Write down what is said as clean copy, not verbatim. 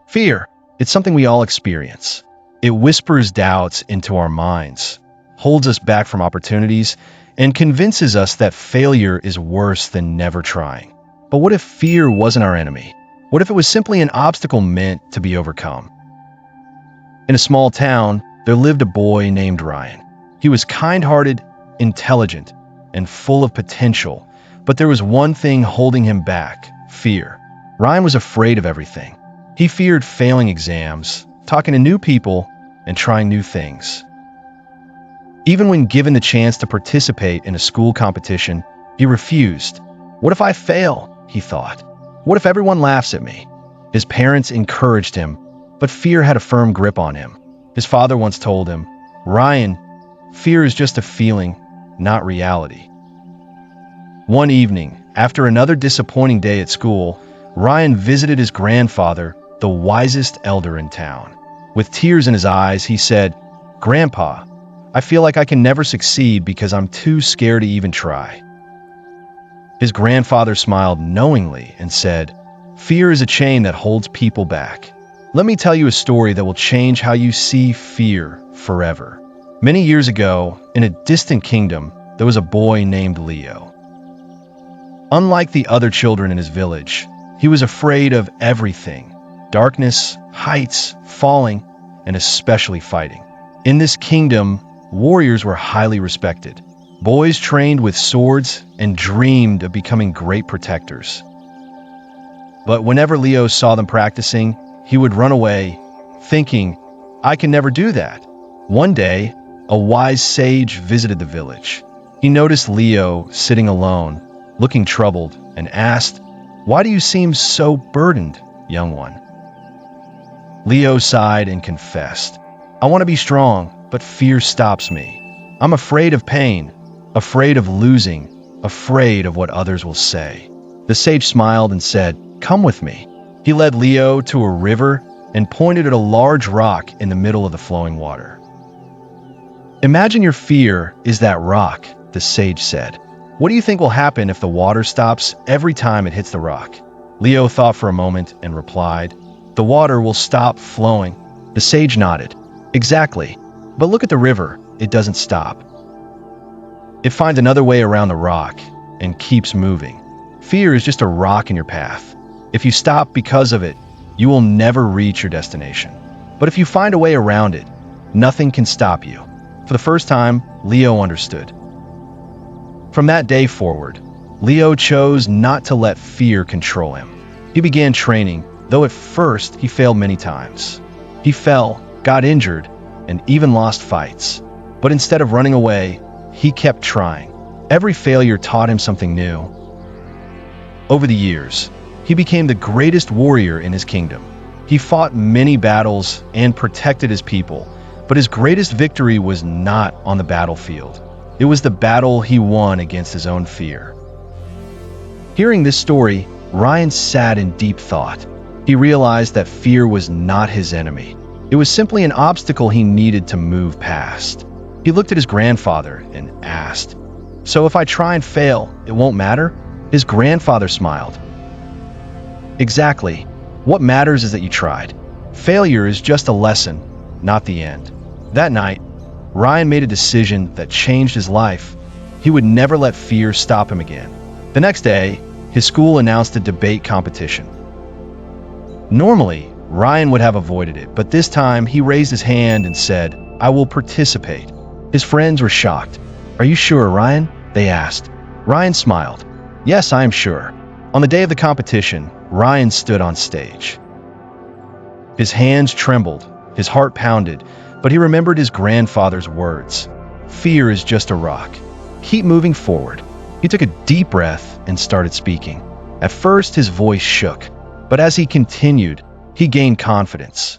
Fear, it's something we all experience. It whispers doubts into our minds, holds us back from opportunities, and convinces us that failure is worse than never trying. But what if fear wasn't our enemy? What if it was simply an obstacle meant to be overcome? In a small town, there lived a boy named Ryan. He was kind-hearted, intelligent, and full of potential, but there was one thing holding him back: fear. Ryan was afraid of everything. He feared failing exams, talking to new people, and trying new things. Even when given the chance to participate in a school competition, he refused. What if I fail? He thought. What if everyone laughs at me? His parents encouraged him, but fear had a firm grip on him. His father once told him, "Ryan, fear is just a feeling, not reality." One evening, after another disappointing day at school, Ryan visited his grandfather, the wisest elder in town. With tears in his eyes, he said, "Grandpa, I feel like I can never succeed because I'm too scared to even try." His grandfather smiled knowingly and said, "Fear is a chain that holds people back. Let me tell you a story that will change how you see fear forever." Many years ago, in a distant kingdom, there was a boy named Leo. Unlike the other children in his village, he was afraid of everything: darkness, heights, falling, and especially fighting. In this kingdom, warriors were highly respected. Boys trained with swords and dreamed of becoming great protectors. But whenever Leo saw them practicing, he would run away, thinking, "I can never do that." One day, a wise sage visited the village. He noticed Leo sitting alone, looking troubled, and asked, "Why do you seem so burdened, young one?" Leo sighed and confessed, "I want to be strong, but fear stops me. I'm afraid of pain, afraid of losing, afraid of what others will say." The sage smiled and said, "Come with me." He led Leo to a river and pointed at a large rock in the middle of the flowing water. "Imagine your fear is that rock," the sage said. "What do you think will happen if the water stops every time it hits the rock?" Leo thought for a moment and replied, "The water will stop flowing." The sage nodded. "Exactly. But look at the river. It doesn't stop. It finds another way around the rock and keeps moving. Fear is just a rock in your path. If you stop because of it, you will never reach your destination. But if you find a way around it, nothing can stop you." For the first time, Leo understood. From that day forward, Leo chose not to let fear control him. He began training, though at first he failed many times. He fell, got injured, and even lost fights. But instead of running away, he kept trying. Every failure taught him something new. Over the years, he became the greatest warrior in his kingdom. He fought many battles and protected his people, but his greatest victory was not on the battlefield. It was the battle he won against his own fear. Hearing this story, Ryan sat in deep thought. He realized that fear was not his enemy. It was simply an obstacle he needed to move past. He looked at his grandfather and asked, "So if I try and fail, it won't matter?" His grandfather smiled. "Exactly. What matters is that you tried. Failure is just a lesson, not the end." That night, Ryan made a decision that changed his life. He would never let fear stop him again. The next day, his school announced a debate competition. Normally, Ryan would have avoided it, but this time he raised his hand and said, "I will participate." His friends were shocked. "Are you sure, Ryan?" they asked. Ryan smiled. "Yes, I am sure." On the day of the competition, Ryan stood on stage. His hands trembled, his heart pounded, but he remembered his grandfather's words. "Fear is just a rock. Keep moving forward." He took a deep breath and started speaking. At first, his voice shook, but as he continued, he gained confidence.